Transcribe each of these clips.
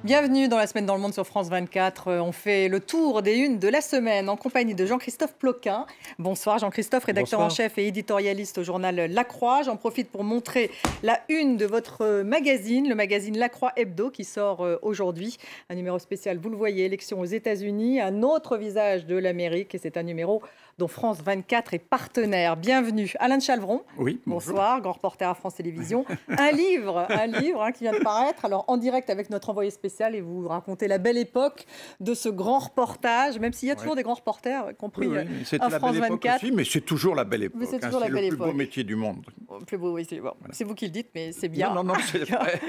Bienvenue dans la semaine dans le monde sur France 24. On fait le tour des unes de la semaine en compagnie de Jean-Christophe Ploquin. Bonsoir Jean-Christophe, rédacteur en chef et éditorialiste au journal La Croix. J'en profite pour montrer la une de votre magazine, le magazine La Croix Hebdo qui sort aujourd'hui. Un numéro spécial, vous le voyez, élection aux États-Unis, un autre visage de l'Amérique, et c'est un numéro dont France 24 est partenaire. Bienvenue. Alain Chalvron. Oui, bonsoir, grand reporter à France Télévisions. Un livre qui vient de paraître, alors en direct avec notre envoyé spécial, et vous racontez la belle époque de ce grand reportage, même s'il y a toujours des grands reporters, y compris à France 24. Aussi, mais c'est toujours la belle époque. C'est toujours la belle le époque. plus beau métier du monde. Le plus beau, oui, c'est bon. Voilà. Vous qui le dites, mais c'est bien. Non, c'est vrai.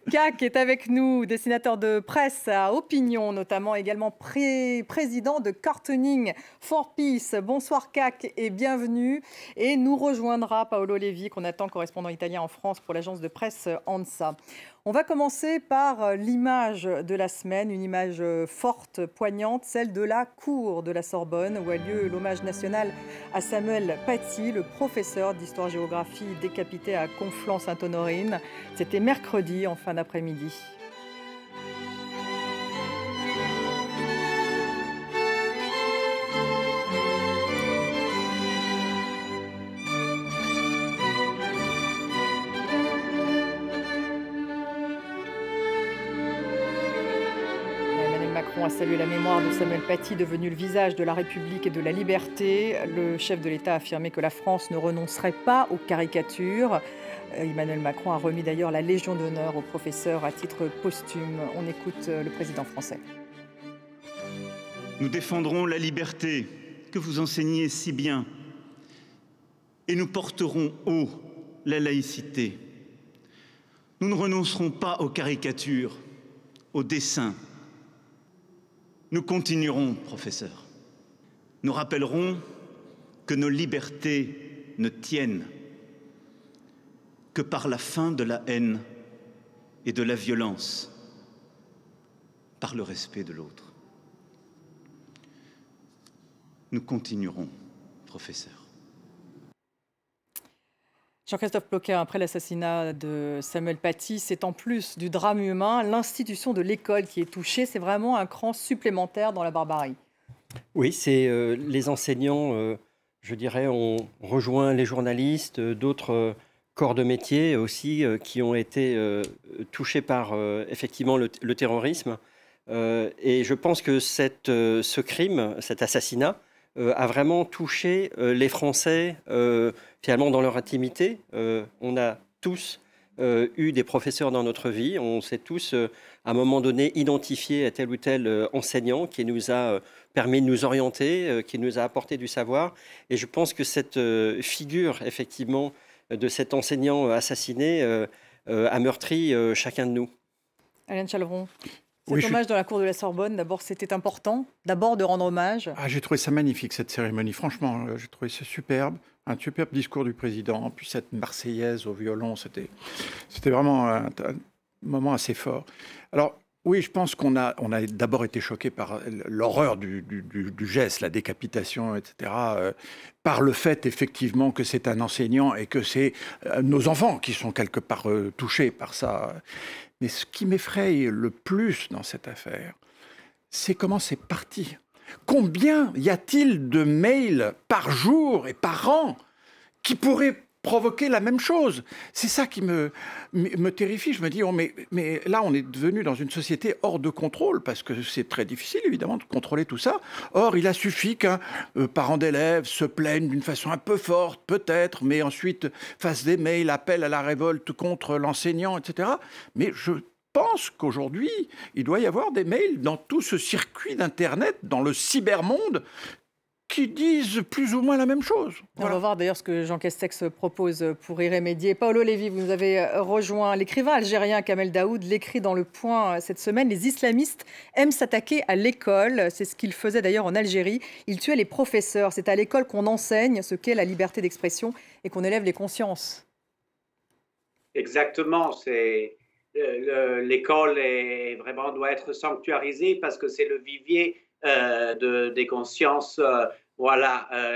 CAC est avec nous, dessinateur de presse à Opinion, notamment également président de Cartooning for Peace. Bonsoir CAC et bienvenue. Et nous rejoindra Paolo Levi, qu'on attend correspondant italien en France pour l'agence de presse ANSA. On va commencer par l'image de la semaine, une image forte, poignante, celle de la cour de la Sorbonne, où a lieu l'hommage national à Samuel Paty, le professeur d'histoire-géographie décapité à Conflans-Sainte-Honorine. C'était mercredi en fin d'après-midi. Macron a salué la mémoire de Samuel Paty, devenu le visage de la République et de la liberté. Le chef de l'État a affirmé que la France ne renoncerait pas aux caricatures. Emmanuel Macron a remis d'ailleurs la Légion d'honneur au professeur à titre posthume. On écoute le président français. Nous défendrons la liberté que vous enseignez si bien et nous porterons haut la laïcité. Nous ne renoncerons pas aux caricatures, aux dessins. Nous continuerons, professeur. Nous rappellerons que nos libertés ne tiennent que par la fin de la haine et de la violence, par le respect de l'autre. Nous continuerons, professeur. Jean-Christophe Ploquin, après l'assassinat de Samuel Paty, c'est en plus du drame humain, l'institution de l'école qui est touchée. C'est vraiment un cran supplémentaire dans la barbarie. Oui, c'est les enseignants, je dirais, ont rejoint les journalistes, d'autres corps de métier aussi qui ont été touchés par effectivement le terrorisme. Et je pense que ce crime, cet assassinat, a vraiment touché les Français finalement dans leur intimité. On a tous eu des professeurs dans notre vie. On s'est tous, à un moment donné, identifiés à tel ou tel enseignant qui nous a permis de nous orienter, qui nous a apporté du savoir. Et je pense que cette figure, effectivement, de cet enseignant assassiné a meurtri chacun de nous. Alain Chalvron. Cet hommage dans la cour de la Sorbonne, d'abord, c'était important, d'abord de rendre hommage. J'ai trouvé ça magnifique, cette cérémonie. Franchement, j'ai trouvé ça superbe. Un superbe discours du président. Puis cette Marseillaise au violon, c'était vraiment un moment assez fort. Alors, oui, je pense qu'on a d'abord été choqués par l'horreur du geste, la décapitation, etc. Par le fait, effectivement, que c'est un enseignant et que c'est nos enfants qui sont quelque part touchés par ça. Mais ce qui m'effraie le plus dans cette affaire, c'est comment c'est parti. Combien y a-t-il de mails par jour et par an qui pourraient provoquer la même chose? C'est ça qui me terrifie. Je me dis, mais là, on est devenu dans une société hors de contrôle, parce que c'est très difficile, évidemment, de contrôler tout ça. Or, il a suffi qu'un parent d'élève se plaigne d'une façon un peu forte, peut-être, mais ensuite fasse des mails, appelle à la révolte contre l'enseignant, etc. Mais je pense qu'aujourd'hui, il doit y avoir des mails dans tout ce circuit d'Internet, dans le cybermonde, qui disent plus ou moins la même chose. Voilà. On va voir d'ailleurs ce que Jean Castex propose pour y remédier. Paolo Levi, vous nous avez rejoint. L'écrivain algérien Kamel Daoud l'écrit dans Le Point cette semaine. Les islamistes aiment s'attaquer à l'école. C'est ce qu'ils faisaient d'ailleurs en Algérie. Ils tuaient les professeurs. C'est à l'école qu'on enseigne ce qu'est la liberté d'expression et qu'on élève les consciences. Exactement. L'école doit être sanctuarisée parce que c'est le vivier des consciences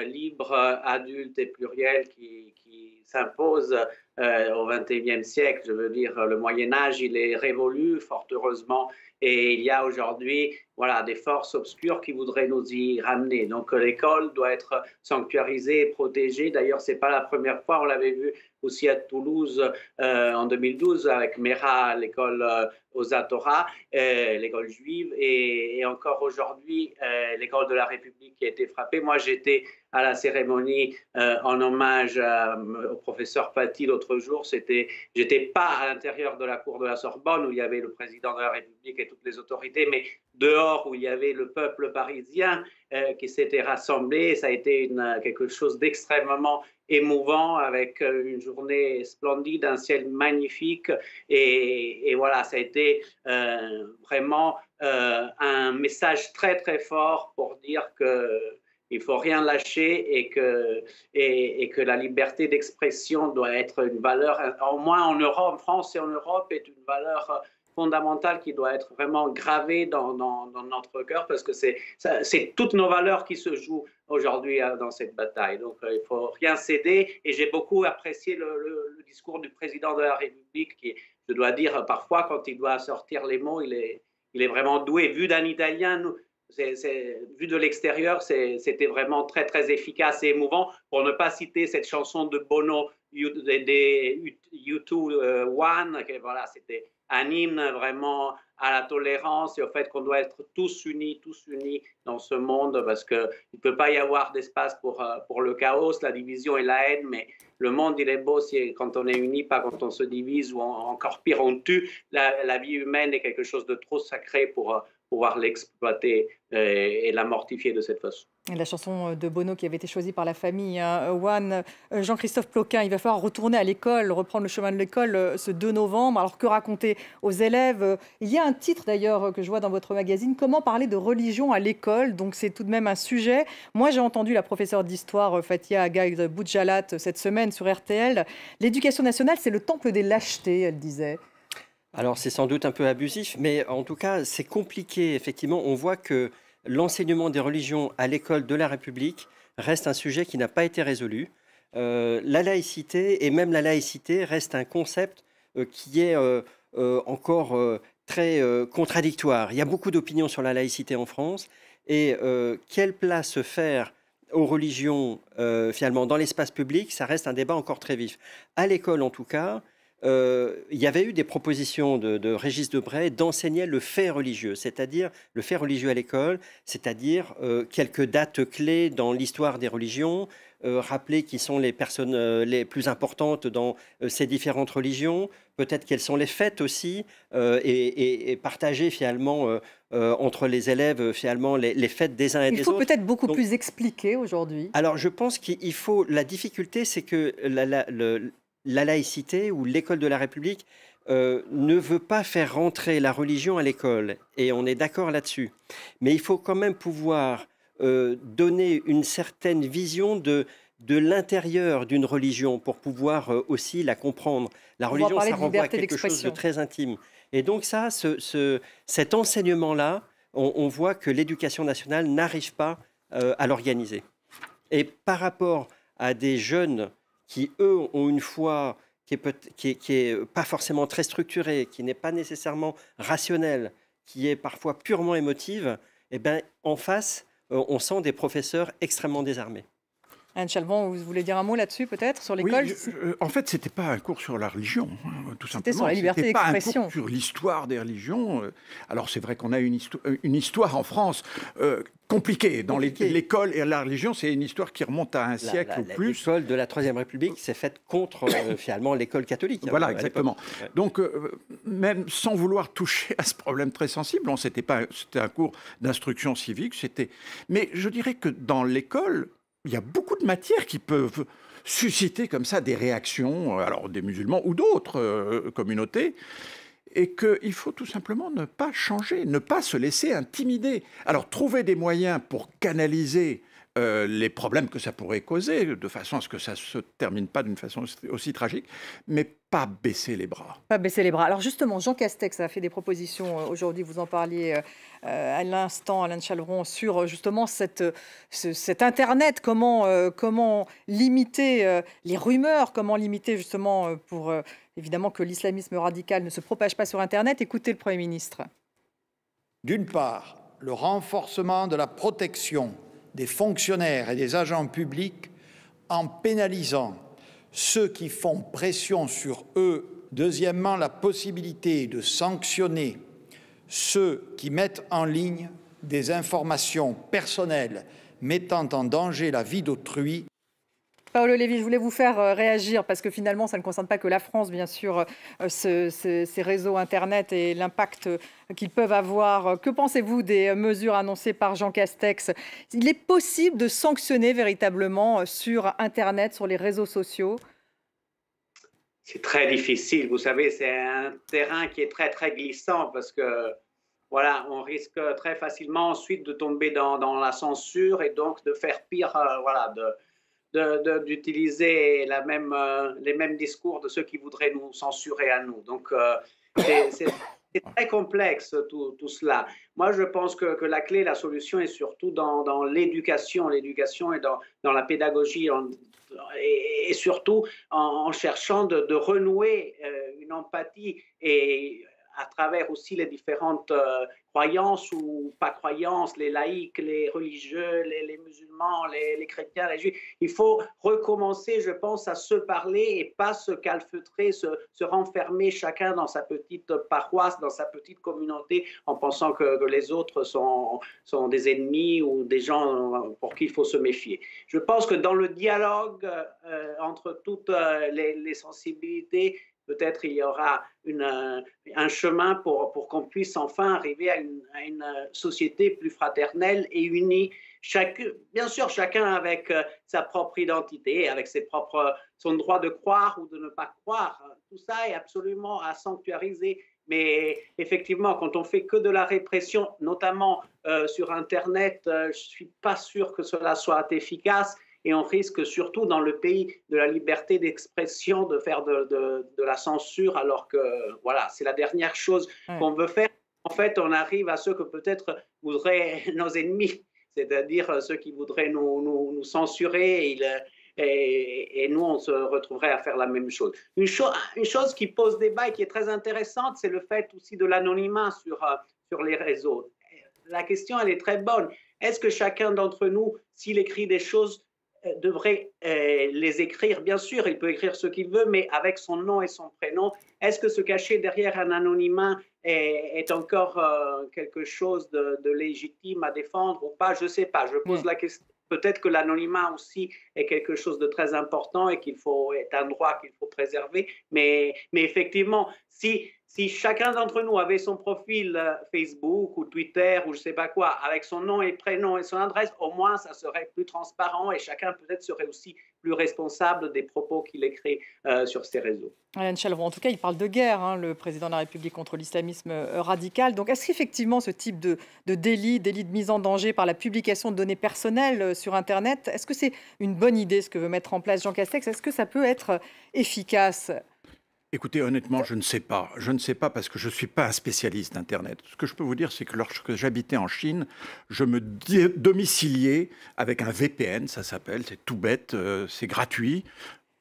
libres, adultes et plurielles qui s'imposent au XXIe siècle. Je veux dire, le Moyen Âge, il est révolu, fort heureusement, et il y a aujourd'hui voilà, des forces obscures qui voudraient nous y ramener. Donc l'école doit être sanctuarisée et protégée. D'ailleurs, ce n'est pas la première fois, on l'avait vu aussi à Toulouse en 2012 avec Mera, l'école Osa Torah, l'école juive, et encore aujourd'hui, l'école de la République qui a été frappée. Moi, j'étais à la cérémonie en hommage au professeur Paty l'autre jour. J'étais pas à l'intérieur de la cour de la Sorbonne où il y avait le président de la République et toutes les autorités, mais dehors où il y avait le peuple parisien qui s'était rassemblé. Ça a été quelque chose d'extrêmement émouvant avec une journée splendide, un ciel magnifique et voilà, ça a été vraiment un message très très fort pour dire que il ne faut rien lâcher et que la liberté d'expression doit être une valeur, au moins en Europe, en France et en Europe, est une valeur fondamentale qui doit être vraiment gravée dans notre cœur parce que c'est toutes nos valeurs qui se jouent aujourd'hui dans cette bataille. Donc il ne faut rien céder et j'ai beaucoup apprécié le discours du président de la République qui, je dois dire, parfois quand il doit sortir les mots, il est vraiment doué. Vu d'un Italien, vu de l'extérieur, c'était vraiment très, très efficace et émouvant. Pour ne pas citer cette chanson de Bono, U2 One, voilà, c'était un hymne vraiment à la tolérance et au fait qu'on doit être tous unis dans ce monde parce qu'il ne peut pas y avoir d'espace pour le chaos, la division et la haine, mais le monde, il est beau quand on est unis, pas quand on se divise ou encore pire, on tue. La vie humaine est quelque chose de trop sacré pour pouvoir l'exploiter et la mortifier de cette façon. La chanson de Bono qui avait été choisie par la famille, hein, One. Jean-Christophe Ploquin, il va falloir retourner à l'école, reprendre le chemin de l'école ce 2 novembre. Alors que raconter aux élèves? Il y a un titre d'ailleurs que je vois dans votre magazine, Comment parler de religion à l'école? Donc c'est tout de même un sujet. Moi j'ai entendu la professeure d'histoire Fathia Agaïd Boudjalat cette semaine sur RTL. L'éducation nationale, c'est le temple des lâchetés, elle disait. Alors c'est sans doute un peu abusif, mais en tout cas c'est compliqué. Effectivement, on voit que l'enseignement des religions à l'école de la République reste un sujet qui n'a pas été résolu. La laïcité, et même la laïcité, reste un concept qui est encore très contradictoire. Il y a beaucoup d'opinions sur la laïcité en France. Et quelle place faire aux religions, finalement, dans l'espace public, ça reste un débat encore très vif. À l'école, en tout cas, il y avait eu des propositions de Régis Debray d'enseigner le fait religieux, c'est-à-dire le fait religieux à l'école, c'est-à-dire quelques dates clés dans l'histoire des religions, rappeler qui sont les personnes les plus importantes dans ces différentes religions, peut-être quelles sont les fêtes aussi, et partager finalement entre les élèves finalement les fêtes des uns et des autres. Il faut peut-être beaucoup plus expliquer aujourd'hui. Alors je pense qu'il faut, la difficulté c'est que la laïcité ou l'école de la République ne veut pas faire rentrer la religion à l'école, et on est d'accord là-dessus. Mais il faut quand même pouvoir donner une certaine vision de l'intérieur d'une religion pour pouvoir aussi la comprendre. La religion, ça renvoie à quelque chose de très intime. Et donc ça, cet enseignement-là, on voit que l'éducation nationale n'arrive pas à l'organiser. Et par rapport à des jeunes qui, eux, ont une foi qui est pas forcément très structurée, qui n'est pas nécessairement rationnelle, qui est parfois purement émotive, eh ben, en face, on sent des professeurs extrêmement désarmés. Anne Chalban, vous voulez dire un mot là-dessus, peut-être, sur l'école? Oui, en fait, ce n'était pas un cours sur la religion, tout simplement. C'était sur la liberté d'expression. C'était pas un cours sur l'histoire des religions. Alors, c'est vrai qu'on a une histoire en France compliquée. Dans l'école et la religion, c'est une histoire qui remonte à un siècle ou plus. L'école de la Troisième République s'est faite contre, finalement, l'école catholique. Voilà, exactement. Ouais. Donc, même sans vouloir toucher à ce problème très sensible, c'était un cours d'instruction civique. Mais je dirais que dans l'école, il y a beaucoup de matières qui peuvent susciter comme ça des réactions, alors des musulmans ou d'autres communautés, et qu'il faut tout simplement ne pas changer, ne pas se laisser intimider. Alors trouver des moyens pour canaliser les problèmes que ça pourrait causer, de façon à ce que ça ne se termine pas d'une façon aussi tragique, mais pas baisser les bras. Pas baisser les bras. Alors justement, Jean Castex a fait des propositions aujourd'hui, vous en parliez à l'instant, Alain de Chaleron, sur justement cet Internet, comment limiter les rumeurs, comment limiter justement pour évidemment que l'islamisme radical ne se propage pas sur Internet. Écoutez le Premier ministre. D'une part, le renforcement de la protection des fonctionnaires et des agents publics en pénalisant ceux qui font pression sur eux. Deuxièmement, la possibilité de sanctionner ceux qui mettent en ligne des informations personnelles mettant en danger la vie d'autrui. Paolo Lévy, je voulais vous faire réagir parce que finalement, ça ne concerne pas que la France, bien sûr, ces réseaux Internet et l'impact qu'ils peuvent avoir. Que pensez-vous des mesures annoncées par Jean Castex? Il est possible de sanctionner véritablement sur Internet, sur les réseaux sociaux? C'est très difficile. Vous savez, c'est un terrain qui est très, très glissant parce que, voilà, on risque très facilement ensuite de tomber dans la censure et donc de faire pire, voilà, d'utiliser les mêmes discours de ceux qui voudraient nous censurer à nous. Donc, c'est très complexe tout cela. Moi, je pense que la clé, la solution est surtout dans l'éducation. L'éducation est dans la pédagogie et surtout en cherchant de renouer une empathie et à travers aussi les différentes croyances ou pas croyances, les laïcs, les religieux, les musulmans, les chrétiens, les juifs. Il faut recommencer, je pense, à se parler et pas se calfeutrer, se renfermer chacun dans sa petite paroisse, dans sa petite communauté, en pensant que les autres sont des ennemis ou des gens pour qui il faut se méfier. Je pense que dans le dialogue entre toutes les sensibilités, peut-être il y aura un chemin pour qu'on puisse enfin arriver à une société plus fraternelle et unie. Bien sûr, chacun avec sa propre identité, avec son droit de croire ou de ne pas croire. Tout ça est absolument à sanctuariser. Mais effectivement, quand on fait que de la répression, notamment sur Internet, je ne suis pas sûr que cela soit efficace. Et on risque surtout dans le pays de la liberté d'expression de faire de la censure, alors que voilà, c'est la dernière chose qu'on veut faire. En fait, on arrive à ceux que peut-être voudraient nos ennemis, c'est-à-dire ceux qui voudraient nous censurer et nous, on se retrouverait à faire la même chose. Une chose qui pose débat et qui est très intéressante, c'est le fait aussi de l'anonymat sur les réseaux. La question, elle est très bonne. Est-ce que chacun d'entre nous, s'il écrit des choses, devrait les écrire? Bien sûr, il peut écrire ce qu'il veut, mais avec son nom et son prénom. Est-ce que se cacher derrière un anonymat est encore quelque chose de légitime à défendre ou pas? Je ne sais pas. Je pose la question. Peut-être que l'anonymat aussi est quelque chose de très important et est un droit qu'il faut préserver. Mais effectivement, si chacun d'entre nous avait son profil Facebook ou Twitter ou je ne sais pas quoi, avec son nom et prénom et son adresse, au moins ça serait plus transparent et chacun peut-être serait aussi plus responsable des propos qu'il écrit sur ces réseaux. Alain de Chaleron, en tout cas, il parle de guerre, le président de la République, contre l'islamisme radical. Donc, est-ce qu'effectivement, ce type de délit de mise en danger par la publication de données personnelles sur Internet, est-ce que c'est une bonne idée, ce que veut mettre en place Jean Castex? Est-ce que ça peut être efficace? Écoutez, honnêtement, je ne sais pas. Je ne sais pas parce que je ne suis pas un spécialiste d'Internet. Ce que je peux vous dire, c'est que lorsque j'habitais en Chine, je me domiciliais avec un VPN, ça s'appelle, c'est tout bête, c'est gratuit,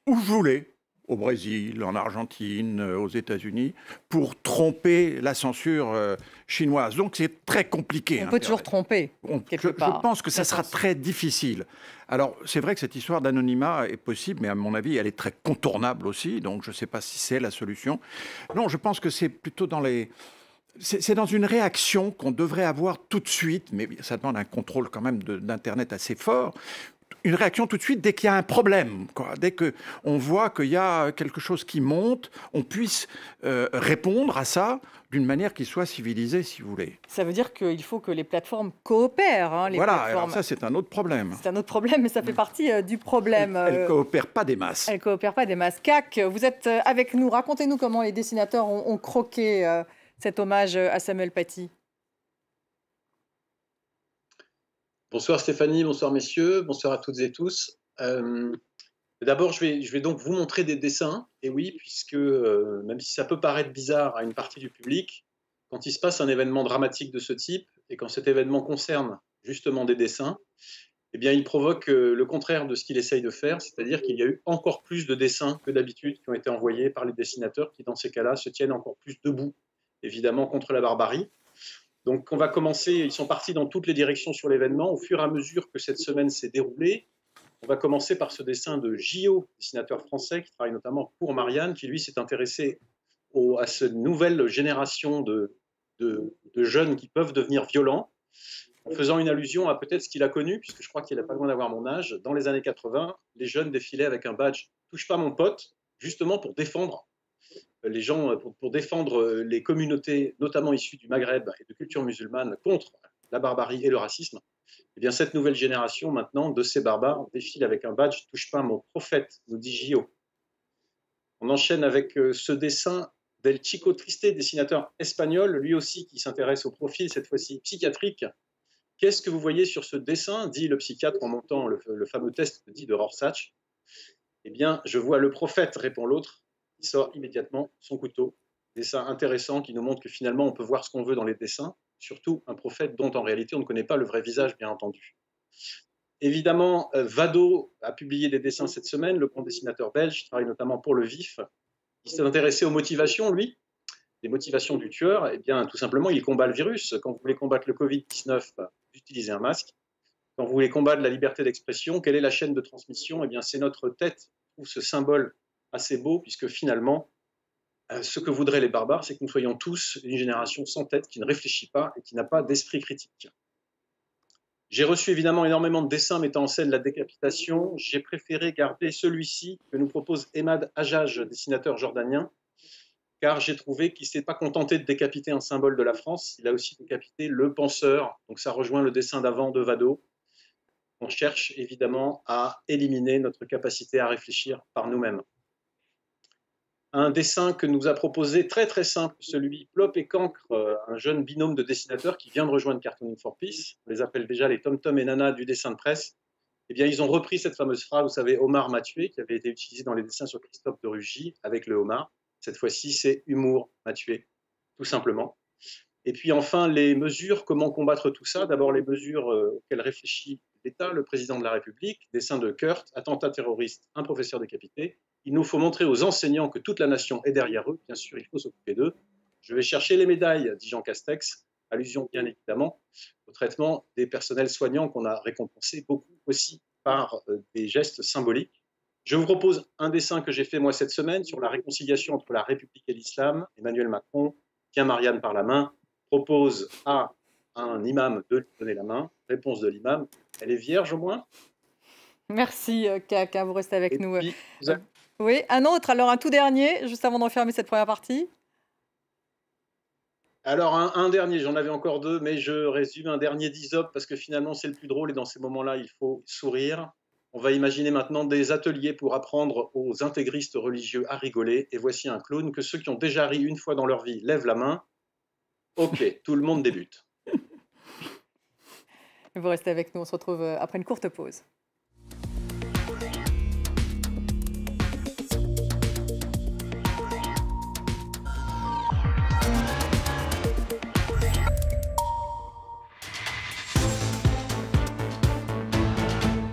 où je voulais, au Brésil, en Argentine, aux États-Unis, pour tromper la censure chinoise. Donc c'est très compliqué. On peut toujours tromper, quelque part. Je pense que ça sera très difficile. Alors, c'est vrai que cette histoire d'anonymat est possible, mais à mon avis, elle est très contournable aussi. Donc, je ne sais pas si c'est la solution. Non, je pense que c'est plutôt c'est dans une réaction qu'on devrait avoir tout de suite, mais ça demande un contrôle quand même d'Internet assez fort. Une réaction tout de suite dès qu'il y a un problème, quoi. Dès qu'on voit qu'il y a quelque chose qui monte, on puisse répondre à ça d'une manière qui soit civilisée, si vous voulez. Ça veut dire qu'il faut que les plateformes coopèrent. Voilà, alors ça c'est un autre problème. C'est un autre problème, mais ça fait partie du problème. Elles ne coopèrent pas des masses. Elles ne coopèrent pas des masses. CAC, vous êtes avec nous. Racontez-nous comment les dessinateurs ont croqué cet hommage à Samuel Paty. Bonsoir Stéphanie, bonsoir messieurs, bonsoir à toutes et tous. D'abord, je vais donc vous montrer des dessins. Et oui, puisque même si ça peut paraître bizarre à une partie du public, quand il se passe un événement dramatique de ce type, et quand cet événement concerne justement des dessins, eh bien, il provoque le contraire de ce qu'il essaye de faire, c'est-à-dire qu'il y a eu encore plus de dessins que d'habitude qui ont été envoyés par les dessinateurs qui, dans ces cas-là, se tiennent encore plus debout, évidemment, contre la barbarie. Donc, on va commencer, ils sont partis dans toutes les directions sur l'événement. Au fur et à mesure que cette semaine s'est déroulée, on va commencer par ce dessin de Gio, dessinateur français, qui travaille notamment pour Marianne, qui lui s'est intéressé à cette nouvelle génération de jeunes qui peuvent devenir violents, en faisant une allusion à peut-être ce qu'il a connu, puisque je crois qu'il n'a pas loin d'avoir mon âge. Dans les années 80, les jeunes défilaient avec un badge « Touche pas mon pote », justement pour défendre les gens, pour défendre les communautés, notamment issues du Maghreb et de culture musulmane, contre la barbarie et le racisme. Eh bien, cette nouvelle génération, maintenant, de ces barbares, défile avec un badge « Touche pas mon prophète », nous dit Gio. On enchaîne avec ce dessin d'El Chico Triste, dessinateur espagnol, lui aussi qui s'intéresse au profil, cette fois-ci psychiatrique. Qu'est-ce que vous voyez sur ce dessin, dit le psychiatre en montant le fameux test dit de Rorschach. Eh bien, je vois le prophète, répond l'autre. Il sort immédiatement son couteau. Dessin intéressant qui nous montre que finalement on peut voir ce qu'on veut dans les dessins, surtout un prophète dont en réalité on ne connaît pas le vrai visage, bien entendu. Évidemment, Vado a publié des dessins cette semaine, le grand dessinateur belge, qui travaille notamment pour Le Vif. Il s'est intéressé aux motivations, lui, les motivations du tueur. Eh bien, tout simplement, il combat le virus. Quand vous voulez combattre le Covid-19, vous utilisez un masque. Quand vous voulez combattre la liberté d'expression, quelle est la chaîne de transmission? Eh bien, c'est notre tête, ou ce symbole assez beau, puisque finalement, ce que voudraient les barbares, c'est que nous soyons tous une génération sans tête, qui ne réfléchit pas et qui n'a pas d'esprit critique. J'ai reçu évidemment énormément de dessins mettant en scène la décapitation. J'ai préféré garder celui-ci que nous propose Emad Hajjaj, dessinateur jordanien, car j'ai trouvé qu'il ne s'est pas contenté de décapiter un symbole de la France, il a aussi décapité le penseur. Donc ça rejoint le dessin d'avant de Vado. On cherche évidemment à éliminer notre capacité à réfléchir par nous-mêmes. Un dessin que nous a proposé très très simple, celui Plop et Cancre, un jeune binôme de dessinateurs qui vient de rejoindre Cartooning for Peace. On les appelle déjà les Tom Tom et Nana du dessin de presse. Eh bien, ils ont repris cette fameuse phrase, vous savez, Omar m'a tué, qui avait été utilisée dans les dessins sur Christophe de Rugy avec le homard. Cette fois-ci, c'est humour m'a tué, tout simplement. Et puis enfin, les mesures, comment combattre tout ça? D'abord, les mesures auxquelles réfléchit l'État, le président de la République, dessin de Kurt, attentat terroriste, un professeur décapité. Il nous faut montrer aux enseignants que toute la nation est derrière eux. Bien sûr, il faut s'occuper d'eux. Je vais chercher les médailles, dit Jean Castex, allusion bien évidemment au traitement des personnels soignants qu'on a récompensé beaucoup aussi par des gestes symboliques. Je vous propose un dessin que j'ai fait moi cette semaine sur la réconciliation entre la République et l'islam. Emmanuel Macron tient Marianne par la main, propose à un imam de lui donner la main. Réponse de l'imam, elle est vierge au moins? Merci, Kaka, vous restez avec Et nous. puis, Oui, un autre, alors un tout dernier, juste avant d'enfermer cette première partie. alors un dernier, j'en avais encore deux, mais je résume un dernier d'Isop parce que finalement c'est le plus drôle et dans ces moments-là il faut sourire. On va imaginer maintenant des ateliers pour apprendre aux intégristes religieux à rigoler. Et voici un clown que ceux qui ont déjà ri une fois dans leur vie lèvent la main. Ok, tout le monde débute. Vous restez avec nous, on se retrouve après une courte pause.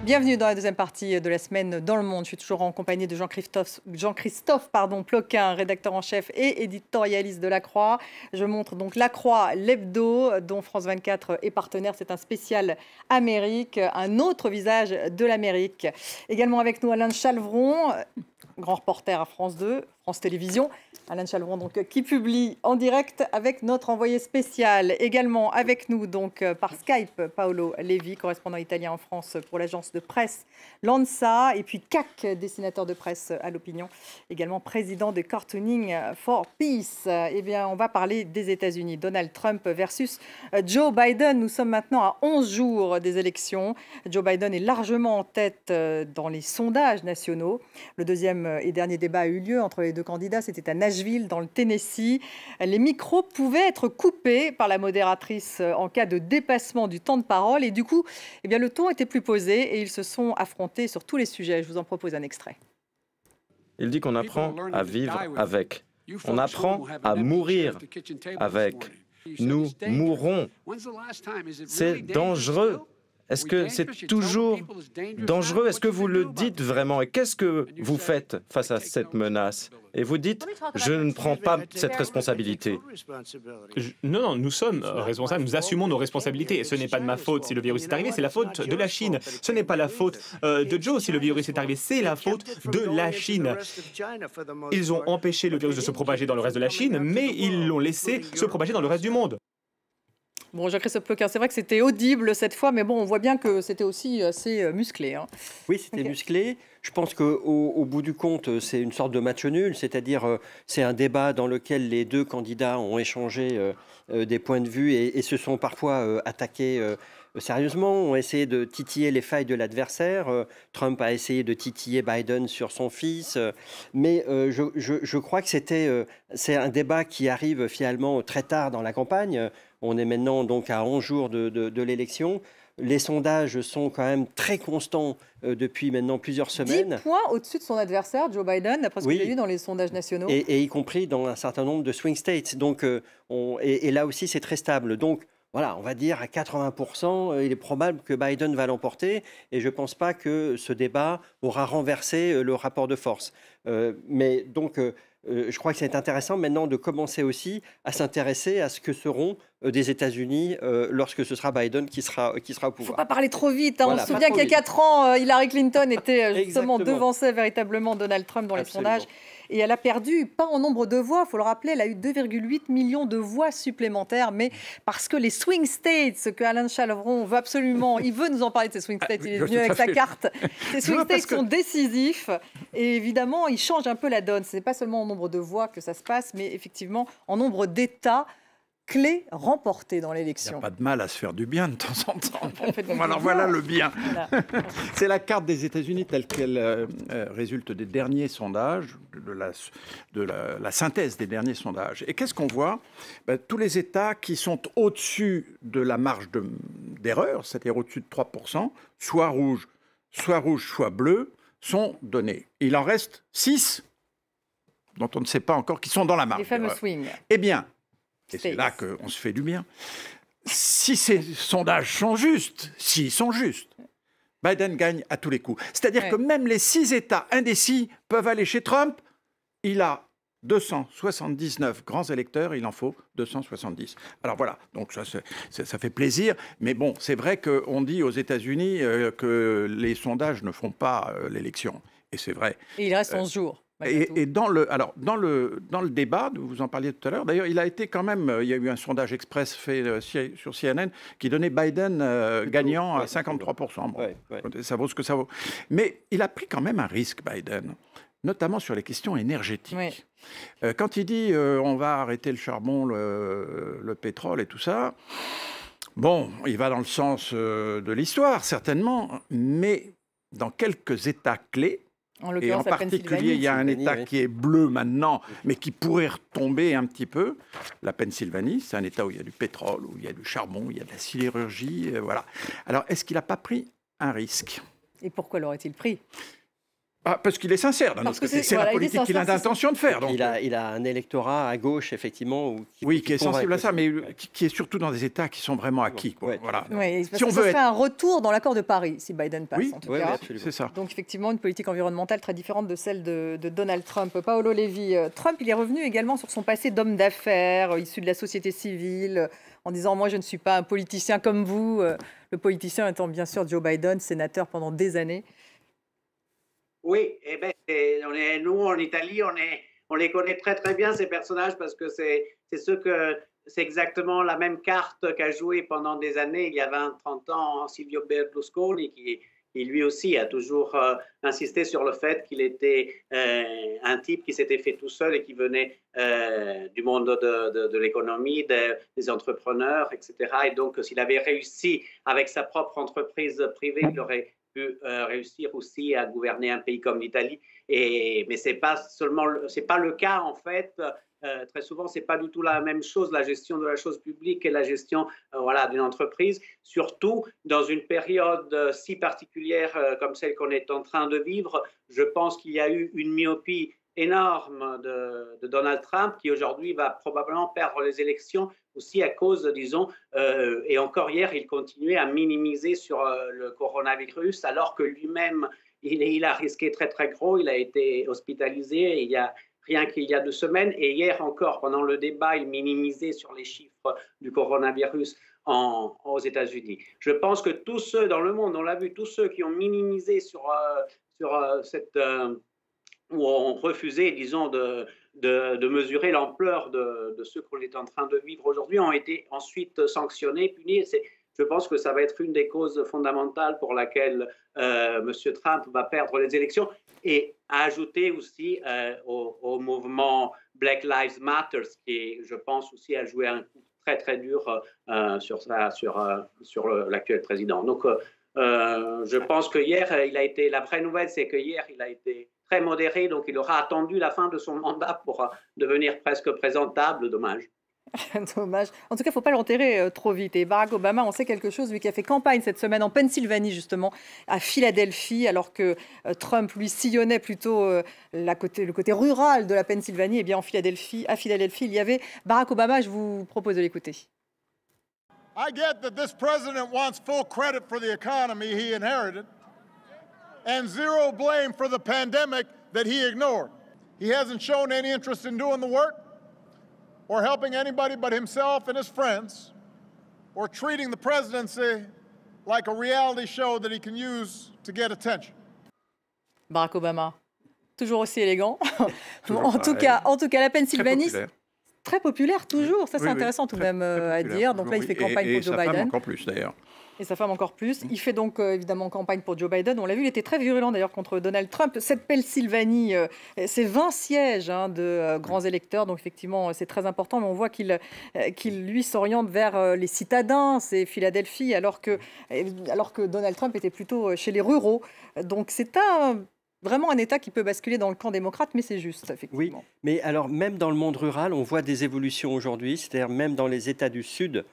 Bienvenue dans la deuxième partie de la semaine dans le monde. Je suis toujours en compagnie de Jean-Christophe Ploquin, rédacteur en chef et éditorialiste de La Croix. Je montre donc La Croix, l'hebdo, dont France 24 est partenaire. C'est un spécial Amérique, un autre visage de l'Amérique. Également avec nous Alain Chalvron, grand reporter à France 2, France Télévisions. Alain Chalvron, donc, qui publie en direct avec notre envoyé spécial. Également avec nous, donc, par Skype, Paolo Levi, correspondant italien en France pour l'agence de presse Lanza. Et puis Kak, dessinateur de presse à l'opinion, également président de Cartooning for Peace. Eh bien, on va parler des États-Unis. Donald Trump versus Joe Biden. Nous sommes maintenant à 11 jours des élections. Joe Biden est largement en tête dans les sondages nationaux. Le deuxième et dernier débat a eu lieu entre les les deux candidats. C'était à Nashville, dans le Tennessee. Les micros pouvaient être coupés par la modératrice en cas de dépassement du temps de parole. Et du coup, eh bien, le ton était plus posé et ils se sont affrontés sur tous les sujets. Je vous en propose un extrait. Il dit qu'on apprend à vivre avec. On apprend à mourir avec. Nous mourrons. C'est dangereux. Est-ce que c'est toujours dangereux? Est-ce que vous le dites vraiment? Et qu'est-ce que vous faites face à cette menace? Et vous dites, je ne prends pas cette responsabilité. Non, nous sommes responsables, nous assumons nos responsabilités. Et ce n'est pas de ma faute si le virus est arrivé, c'est la faute de la Chine. Ce n'est pas la faute de Joe si le virus est arrivé, c'est la faute de la Chine. Ils ont empêché le virus de se propager dans le reste de la Chine, mais ils l'ont laissé se propager dans le reste du monde. Bon, Jean-Christophe Ploquin, c'est vrai que c'était audible cette fois, mais bon, on voit bien que c'était aussi assez musclé. Hein. Oui, c'était musclé. Je pense qu'au bout du compte, c'est une sorte de match nul, c'est-à-dire c'est un débat dans lequel les deux candidats ont échangé des points de vue et se sont parfois attaqués sérieusement, ont essayé de titiller les failles de l'adversaire. Trump a essayé de titiller Biden sur son fils, mais je crois que c'est un débat qui arrive finalement très tard dans la campagne. On est maintenant donc à 11 jours de l'élection. Les sondages sont quand même très constants depuis maintenant plusieurs semaines. 10 points au-dessus de son adversaire, Joe Biden, d'après ce que j'ai lu dans les sondages nationaux. Et y compris dans un certain nombre de swing states. Donc, et là aussi, c'est très stable. Donc, voilà, on va dire à 80%, il est probable que Biden va l'emporter. Et je ne pense pas que ce débat aura renversé le rapport de force. Mais donc... je crois que c'est intéressant maintenant de commencer aussi à s'intéresser à ce que seront des États-Unis lorsque ce sera Biden qui sera au pouvoir. Il ne faut pas parler trop vite. Hein. Voilà, on se souvient qu'il y a 4 ans, Hillary Clinton était justement devançait véritablement Donald Trump dans les sondages. Et elle a perdu, pas en nombre de voix, il faut le rappeler, elle a eu 2,8 millions de voix supplémentaires, mais parce que les swing states, ce que Alain Chalavron veut absolument, il veut nous en parler de ces swing states, il est venu avec sa carte. Ces swing states sont décisifs et évidemment, ils changent un peu la donne. Ce n'est pas seulement en nombre de voix que ça se passe, mais effectivement en nombre d'États clés remportées dans l'élection. Il n'y a pas de mal à se faire du bien de temps en temps. Bon, alors voilà le bien. Voilà. C'est la carte des États-Unis telle qu'elle résulte des derniers sondages, de la synthèse des derniers sondages. Et qu'est-ce qu'on voit? Tous les États qui sont au-dessus de la marge d'erreur, c'est-à-dire au-dessus de 3%, soit rouge, soit bleu, sont donnés. Il en reste 6 dont on ne sait pas encore qui sont dans la marge. Les fameux swings. Eh bien, et c'est là qu'on se fait du bien. Si ces sondages sont justes, s'ils sont justes, Biden gagne à tous les coups. C'est-à-dire que même les 6 États indécis peuvent aller chez Trump. Il a 279 grands électeurs, il en faut 270. Alors voilà, donc ça fait plaisir. Mais bon, c'est vrai qu'on dit aux États-Unis que les sondages ne font pas l'élection. Et c'est vrai. Et il reste 11 jours. Et dans le débat, vous en parliez tout à l'heure, d'ailleurs, il a été quand même, il y a eu un sondage express fait sur CNN qui donnait Biden gagnant à 53%. Bon, ça vaut ce que ça vaut. Mais il a pris quand même un risque, Biden, notamment sur les questions énergétiques. Quand il dit on va arrêter le charbon, le pétrole et tout ça, bon, il va dans le sens de l'histoire, certainement, mais dans quelques États clés, et en particulier, il y a un État qui est bleu maintenant, mais qui pourrait retomber un petit peu. La Pennsylvanie, c'est un État où il y a du pétrole, où il y a du charbon, où il y a de la sidérurgie. Voilà. Alors, est-ce qu'il n'a pas pris un risque? Et pourquoi l'aurait-il pris? Parce qu'il est sincère, d'un autre côté. C'est la politique qu'il a d'intention de faire. Donc. Il a un électorat à gauche, effectivement. Qui est sensible à ça, mais qui est surtout dans des États qui sont vraiment acquis. Quoi. Voilà. Oui, si on veut faire un retour dans l'accord de Paris, si Biden passe, en tout cas. C'est ça. Donc, effectivement, une politique environnementale très différente de celle de Donald Trump. Paolo Levi, Trump, il est revenu également sur son passé d'homme d'affaires, issu de la société civile, en disant « Moi, je ne suis pas un politicien comme vous ». Le politicien étant bien sûr Joe Biden, sénateur pendant des années. Oui, nous en Italie, on les connaît très très bien ces personnages parce que c'est exactement la même carte qu'a joué pendant des années, il y a 20-30 ans, Silvio Berlusconi, qui lui aussi a toujours insisté sur le fait qu'il était un type qui s'était fait tout seul et qui venait du monde de l'économie, des entrepreneurs, etc. Et donc, s'il avait réussi avec sa propre entreprise privée, il aurait pu réussir aussi à gouverner un pays comme l'Italie. Mais c'est pas le cas en fait. Très souvent, c'est pas du tout la même chose, la gestion de la chose publique et la gestion voilà, d'une entreprise, surtout dans une période si particulière comme celle qu'on est en train de vivre. Je pense qu'il y a eu une myopie énorme de Donald Trump qui aujourd'hui va probablement perdre les élections aussi à cause, disons, et encore hier, il continuait à minimiser sur le coronavirus alors que lui-même, il a risqué très très gros, il a été hospitalisé, il y a rien qu'il y a 2 semaines, et hier encore, pendant le débat, il minimisait sur les chiffres du coronavirus aux États-Unis. Je pense que tous ceux dans le monde, on l'a vu, tous ceux qui ont minimisé sur cette... ou ont refusé, disons, de mesurer l'ampleur de ce qu'on est en train de vivre aujourd'hui, ont été ensuite sanctionnés, punis. Je pense que ça va être une des causes fondamentales pour laquelle M. Trump va perdre les élections. Et à ajouter aussi au mouvement Black Lives Matter, qui, je pense, aussi a joué un coup très, très dur sur l'actuel président. Donc, je pense que hier, la vraie nouvelle, c'est que hier, il a été très modéré, donc il aura attendu la fin de son mandat pour devenir presque présentable. Dommage. Dommage. En tout cas, il ne faut pas l'enterrer trop vite. Et Barack Obama, on sait quelque chose, lui qui a fait campagne cette semaine en Pennsylvanie, justement, à Philadelphie, alors que Trump, lui, sillonnait plutôt le côté rural de la Pennsylvanie. Et bien, à Philadelphie, il y avait Barack Obama. Je vous propose de l'écouter. I get that this president wants full credit for the economy he inherited and zero blame for the pandemic that he ignored. He hasn't shown any interest in doing the work or helping anybody but himself and his friends, or treating the presidency like a reality show that he can use to get attention. Barack Obama, toujours aussi élégant. En tout cas, la Pennsylvanie, très populaire toujours. Ça, c'est intéressant tout de même à dire. Donc là, il fait campagne pour Joe Biden. Et sa femme encore plus, d'ailleurs. Et sa femme encore plus. Il fait donc évidemment campagne pour Joe Biden. On l'a vu, il était très virulent d'ailleurs contre Donald Trump. Cette Pennsylvanie, c'est 20 sièges de grands électeurs. Donc effectivement, c'est très important. Mais on voit qu'il lui s'oriente vers les citadins. C'est Philadelphie, alors que Donald Trump était plutôt chez les ruraux. Donc c'est vraiment un État qui peut basculer dans le camp démocrate, mais c'est juste, effectivement. Oui, mais alors même dans le monde rural, on voit des évolutions aujourd'hui, c'est-à-dire même dans les États du Sud,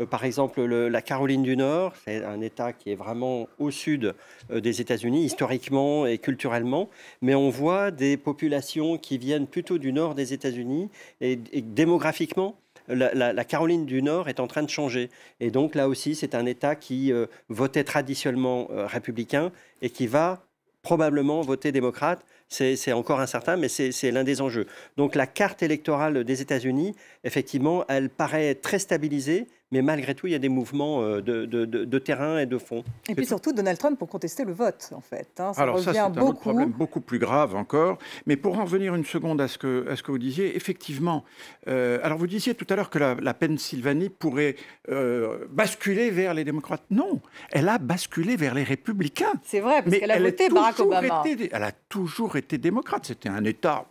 par exemple la Caroline du Nord, c'est un État qui est vraiment au sud des États-Unis, historiquement et culturellement, mais on voit des populations qui viennent plutôt du nord des États-Unis et démographiquement, la Caroline du Nord est en train de changer. Et donc là aussi, c'est un État qui votait traditionnellement républicain et qui va probablement voter démocrate, c'est encore incertain, mais c'est l'un des enjeux. Donc la carte électorale des États-Unis, effectivement, elle paraît très stabilisée, mais malgré tout, il y a des mouvements de terrain et de fond. Et puis surtout, Donald Trump pour contester le vote, en fait. Ça Alors ça, c'est un beaucoup. autre problème beaucoup plus grave encore. Mais pour en revenir une seconde à ce que vous disiez, effectivement, alors vous disiez tout à l'heure que la Pennsylvanie pourrait basculer vers les démocrates. Non, elle a basculé vers les républicains. C'est vrai, parce qu'elle a voté Barack Obama. Elle a toujours été démocrate. C'était un État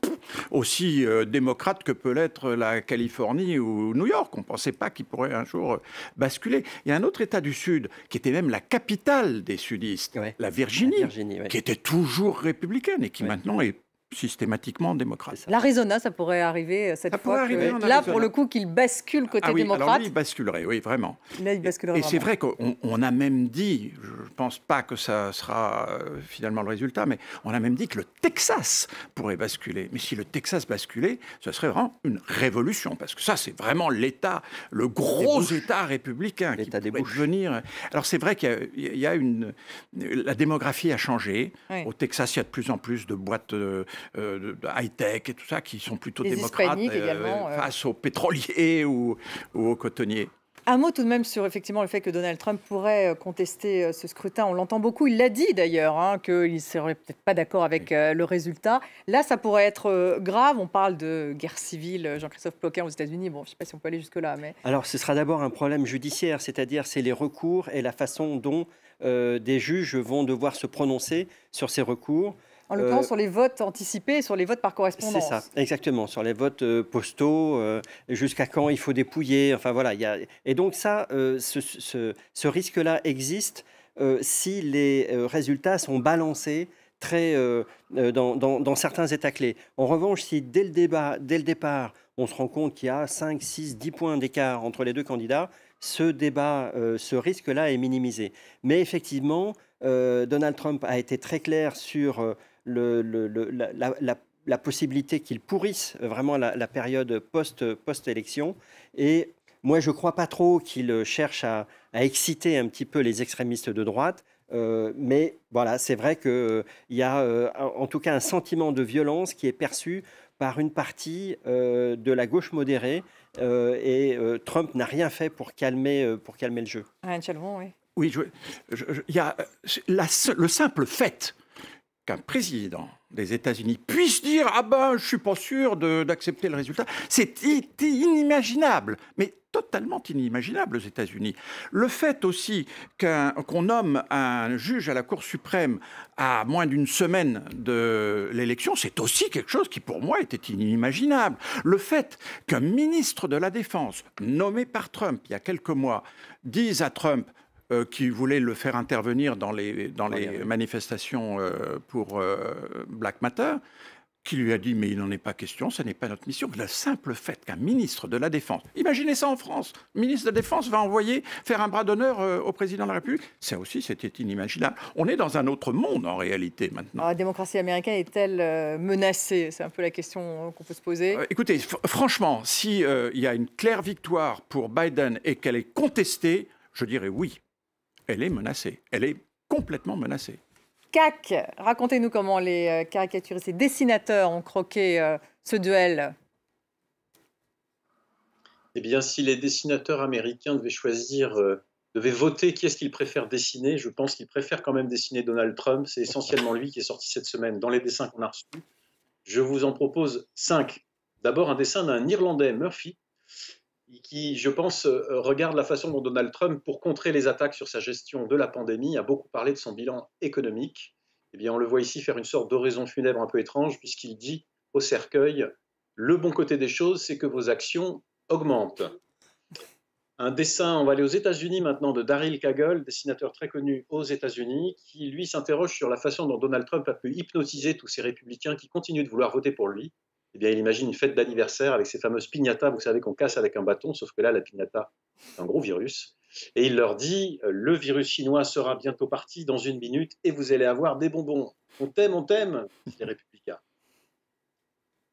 aussi démocrate que peut l'être la Californie ou New York. On ne pensait pas qu'il pourrait un jour basculer. Il y a un autre État du Sud qui était même la capitale des sudistes, la Virginie, qui était toujours républicaine et qui maintenant est systématiquement démocrate. L'Arizona, ça pourrait arriver cette fois. Là, pour le coup, qu'il bascule côté démocrate. Alors lui, il basculerait, oui, vraiment. Là, il basculerait. Et c'est vrai qu'on a même dit, je ne pense pas que ça sera finalement le résultat, mais on a même dit que le Texas pourrait basculer. Mais si le Texas basculait, ce serait vraiment une révolution, parce que ça, c'est vraiment l'État, le gros État républicain qui pourrait devenir. Alors c'est vrai qu'il y a la démographie a changé. Oui. Au Texas, il y a de plus en plus de boîtes de high-tech et tout ça, qui sont plutôt démocrates face aux pétroliers ou aux cotonniers. Un mot tout de même sur effectivement le fait que Donald Trump pourrait contester ce scrutin. On l'entend beaucoup, il l'a dit d'ailleurs, qu'il ne serait peut-être pas d'accord avec le résultat. Là, ça pourrait être grave. On parle de guerre civile, Jean-Christophe Ploquin aux États-Unis. Bon, je ne sais pas si on peut aller jusque-là. Mais... Alors, ce sera d'abord un problème judiciaire, c'est-à-dire c'est les recours et la façon dont des juges vont devoir se prononcer sur ces recours. En l'occurrence, sur les votes anticipés, sur les votes par correspondance. C'est ça, exactement. Sur les votes postaux, jusqu'à quand il faut dépouiller. Enfin voilà. Et donc ça, ce risque-là existe si les résultats sont balancés dans certains états clés. En revanche, si dès le départ, on se rend compte qu'il y a 5, 6, 10 points d'écart entre les deux candidats, ce risque-là est minimisé. Mais effectivement, Donald Trump a été très clair sur la possibilité qu'il pourrisse vraiment la période post-élection. Et moi, je ne crois pas trop qu'il cherche à exciter un petit peu les extrémistes de droite. Mais voilà, c'est vrai qu'il y a en tout cas un sentiment de violence qui est perçu par une partie de la gauche modérée et Trump n'a rien fait pour calmer le jeu. Ryan Chalvon, oui. Oui, il y a le simple fait qu'un président des États-Unis puisse dire « Ah ben, je ne suis pas sûr d'accepter le résultat », c'est inimaginable, mais totalement inimaginable aux États-Unis. Le fait aussi qu'on nomme un juge à la Cour suprême à moins d'une semaine de l'élection, c'est aussi quelque chose qui, pour moi, était inimaginable. Le fait qu'un ministre de la Défense, nommé par Trump il y a quelques mois, dise à Trump qui voulait le faire intervenir dans les manifestations pour Black Matter, qui lui a dit « mais il n'en est pas question, ce n'est pas notre mission ». Le simple fait qu'un ministre de la Défense, imaginez ça en France, le ministre de la Défense va faire un bras d'honneur au président de la République, c'était inimaginable. On est dans un autre monde en réalité maintenant. Alors, la démocratie américaine est-elle menacée? C'est un peu la question qu'on peut se poser. Écoutez, franchement, s'il y a une claire victoire pour Biden et qu'elle est contestée, je dirais oui. Elle est menacée. Elle est complètement menacée. CAC, racontez-nous comment les caricaturistes et dessinateurs ont croqué ce duel. Eh bien, si les dessinateurs américains devaient voter qui est-ce qu'ils préfèrent dessiner, je pense qu'ils préfèrent quand même dessiner Donald Trump. C'est essentiellement lui qui est sorti cette semaine dans les dessins qu'on a reçus. Je vous en propose 5. D'abord, un dessin d'un Irlandais, Murphy, qui, je pense, regarde la façon dont Donald Trump, pour contrer les attaques sur sa gestion de la pandémie, a beaucoup parlé de son bilan économique. Eh bien, on le voit ici faire une sorte d'oraison funèbre un peu étrange, puisqu'il dit au cercueil « Le bon côté des choses, c'est que vos actions augmentent ». Un dessin, on va aller aux États-Unis maintenant, de Daryl Cagle, dessinateur très connu aux États-Unis, qui, lui, s'interroge sur la façon dont Donald Trump a pu hypnotiser tous ces républicains qui continuent de vouloir voter pour lui. Eh bien, il imagine une fête d'anniversaire avec ces fameuses piñatas, vous savez, qu'on casse avec un bâton, sauf que là, la piñata, c'est un gros virus. Et il leur dit, le virus chinois sera bientôt parti dans 1 minute et vous allez avoir des bonbons. On t'aime, les républicains.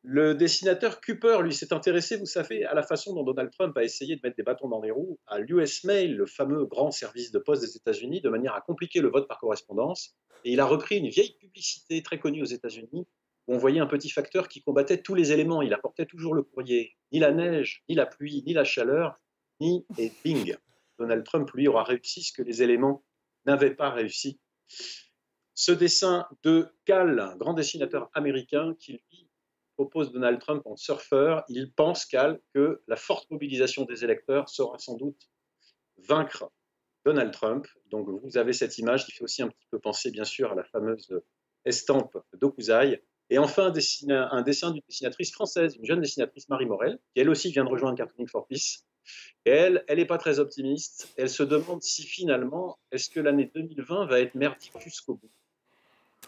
Le dessinateur Cooper, lui, s'est intéressé, vous savez, à la façon dont Donald Trump a essayé de mettre des bâtons dans les roues à l'US Mail, le fameux grand service de poste des États-Unis, de manière à compliquer le vote par correspondance. Et il a repris une vieille publicité très connue aux États-Unis, où on voyait un petit facteur qui combattait tous les éléments. Il apportait toujours le courrier. Ni la neige, ni la pluie, ni la chaleur, et bing. Donald Trump, lui, aura réussi ce que les éléments n'avaient pas réussi. Ce dessin de Cal, un grand dessinateur américain, qui lui oppose Donald Trump en surfeur, il pense, Cal, que la forte mobilisation des électeurs saura sans doute vaincre Donald Trump. Donc vous avez cette image qui fait aussi un petit peu penser, bien sûr, à la fameuse estampe d'Okuzai. Et enfin, un dessin d'une dessinatrice française, une jeune dessinatrice, Marie Morel, qui elle aussi vient de rejoindre Cartooning for Peace. Et elle n'est pas très optimiste. Elle se demande si finalement, est-ce que l'année 2020 va être merdique jusqu'au bout?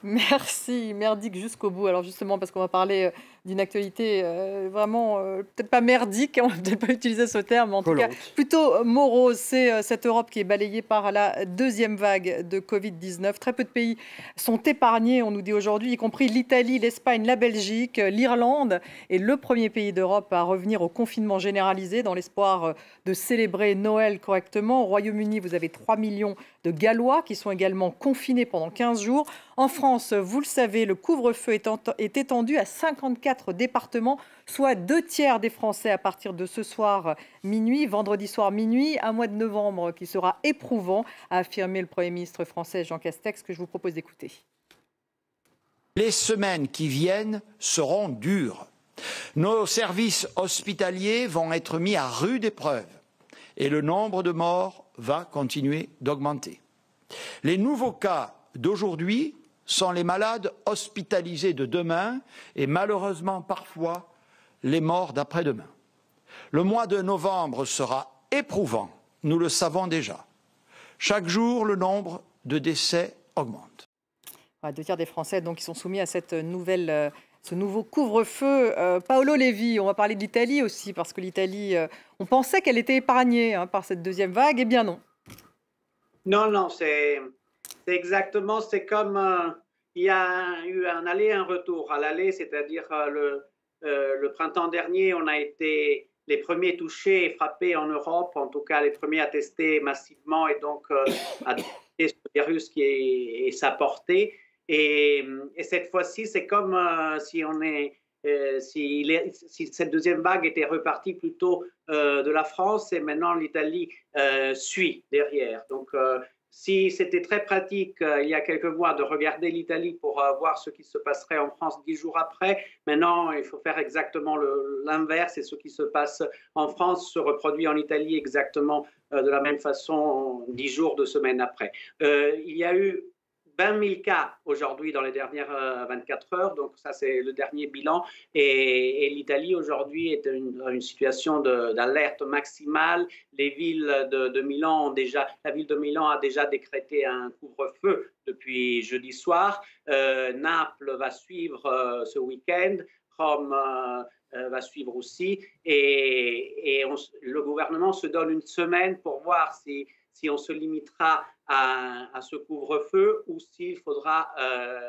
Merci, merdique jusqu'au bout. Alors justement, parce qu'on va parler d'une actualité vraiment peut-être pas merdique, on va peut-être pas utiliser ce terme, mais en tout cas plutôt morose. C'est cette Europe qui est balayée par la deuxième vague de Covid-19. Très peu de pays sont épargnés, on nous dit aujourd'hui, y compris l'Italie, l'Espagne, la Belgique, l'Irlande est le premier pays d'Europe à revenir au confinement généralisé dans l'espoir de célébrer Noël correctement. Au Royaume-Uni, vous avez 3 millions de Gallois qui sont également confinés pendant 15 jours. En France, vous le savez, le couvre-feu est étendu à 54 départements, soit 2/3 des Français à partir de ce soir minuit, vendredi soir minuit, un mois de novembre qui sera éprouvant, a affirmé le Premier ministre français Jean Castex, que je vous propose d'écouter. Les semaines qui viennent seront dures. Nos services hospitaliers vont être mis à rude épreuve et le nombre de morts va continuer d'augmenter. Les nouveaux cas d'aujourd'hui sont les malades hospitalisés de demain et malheureusement parfois les morts d'après-demain. Le mois de novembre sera éprouvant, nous le savons déjà. Chaque jour, le nombre de décès augmente. 2 tiers des Français donc, qui sont soumis à cette ce nouveau couvre-feu. Paolo Levi, on va parler de l'Italie aussi, parce que l'Italie, on pensait qu'elle était épargnée par cette deuxième vague, eh bien non. Non, c'est exactement, c'est comme il y a eu un aller et un retour. À l'aller, c'est-à-dire le printemps dernier, on a été les premiers touchés et frappés en Europe, en tout cas les premiers à tester massivement et donc à tester ce virus qui est sa portée. Et cette fois-ci, c'est comme si cette deuxième vague était repartie plutôt de la France et maintenant l'Italie suit derrière. Donc, si c'était très pratique il y a quelques mois de regarder l'Italie pour voir ce qui se passerait en France 10 jours après, maintenant il faut faire exactement l'inverse et ce qui se passe en France se reproduit en Italie exactement de la même façon 10 jours, 2 semaines après. Il y a eu 20 000 cas aujourd'hui dans les dernières 24 heures, donc ça c'est le dernier bilan. Et l'Italie aujourd'hui est dans une situation d'alerte maximale. Les villes de Milan la ville de Milan a déjà décrété un couvre-feu depuis jeudi soir. Naples va suivre ce week-end. Rome va suivre aussi. Et le gouvernement se donne une semaine pour voir si on se limitera à ce couvre-feu ou s'il faudra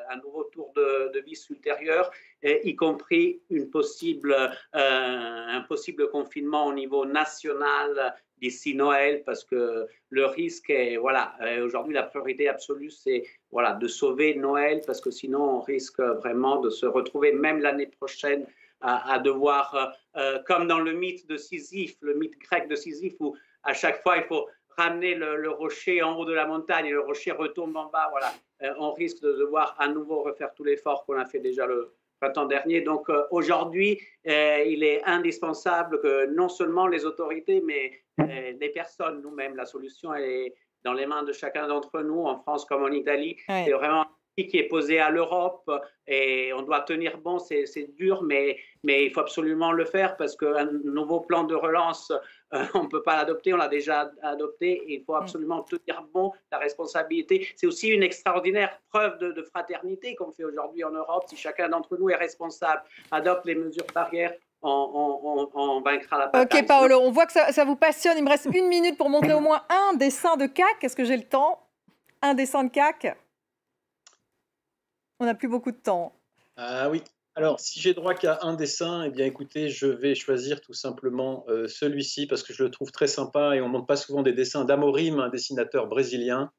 un nouveau tour de vis ultérieur, y compris un possible confinement au niveau national d'ici Noël, parce que le risque est, aujourd'hui la priorité absolue, c'est de sauver Noël, parce que sinon on risque vraiment de se retrouver même l'année prochaine à devoir, comme dans le mythe de Sisyphe, le mythe grec de Sisyphe, où à chaque fois il faut ramener le rocher en haut de la montagne et le rocher retombe en bas. On risque de devoir à nouveau refaire tout l'effort qu'on a fait déjà le printemps dernier. Donc aujourd'hui, il est indispensable que non seulement les autorités, mais les personnes, nous-mêmes, la solution est dans les mains de chacun d'entre nous, en France comme en Italie. Ouais. C'est vraiment qui est posé à l'Europe et on doit tenir bon, c'est dur, mais il faut absolument le faire parce qu'un nouveau plan de relance, on ne peut pas l'adopter, on l'a déjà adopté et il faut absolument tenir bon la responsabilité. C'est aussi une extraordinaire preuve de fraternité qu'on fait aujourd'hui en Europe. Si chacun d'entre nous est responsable, adopte les mesures barrières, on vaincra la bataille. Ok Paolo, on voit que ça vous passionne. Il me reste 1 minute pour montrer au moins un dessin de CAC. Est-ce que j'ai le temps? Un dessin de CAC? On n'a plus beaucoup de temps. Ah oui. Alors, si j'ai droit qu'à un dessin, eh bien, écoutez, je vais choisir tout simplement celui-ci parce que je le trouve très sympa et on ne montre pas souvent des dessins d'Amorim, un dessinateur brésilien.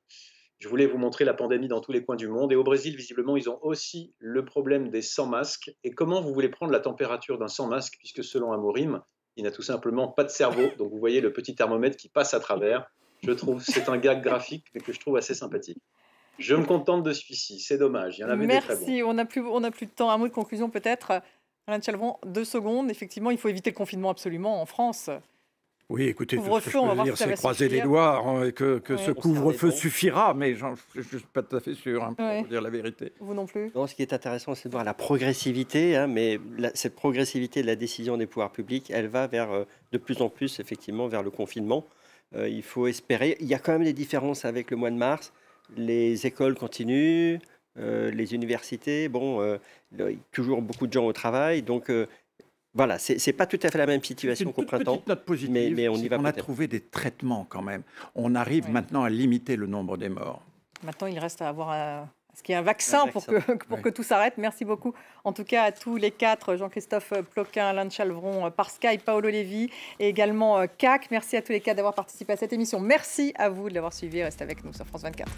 Je voulais vous montrer la pandémie dans tous les coins du monde. Et au Brésil, visiblement, ils ont aussi le problème des sans-masques. Et comment vous voulez prendre la température d'un sans-masque, puisque selon Amorim, il n'a tout simplement pas de cerveau. Donc, vous voyez le petit thermomètre qui passe à travers. Je trouve c'est un gag graphique, mais que je trouve assez sympathique. Je me contente de celui-ci, c'est dommage. Il y en avait des très bons. Merci, on n'a plus de temps. Un mot de conclusion peut-être. Alain Chalvron, 2 secondes. Effectivement, il faut éviter le confinement absolument en France. Oui, écoutez, tout ce que je peux dire, c'est croiser les doigts que ce couvre-feu suffira, mais je ne suis pas tout à fait sûr, pour dire la vérité. Vous non plus? Non, ce qui est intéressant, c'est de voir la progressivité, mais cette progressivité de la décision des pouvoirs publics, elle va de plus en plus, effectivement, vers le confinement. Il faut espérer. Il y a quand même des différences avec le mois de mars. Les écoles continuent, les universités, toujours beaucoup de gens au travail. Donc, voilà, ce n'est pas tout à fait la même situation qu'au printemps. Petite note positive, mais on y va on a trouvé des traitements quand même. On arrive maintenant à limiter le nombre des morts. Maintenant, il reste à avoir ce qu'il y ait un vaccin pour que tout s'arrête. Merci beaucoup, en tout cas, à tous les 4, Jean-Christophe Ploquin, Alain Chalvron, par Skype, Paolo Levi et également CAC. Merci à tous les 4 d'avoir participé à cette émission. Merci à vous de l'avoir suivi. Restez avec nous sur France 24.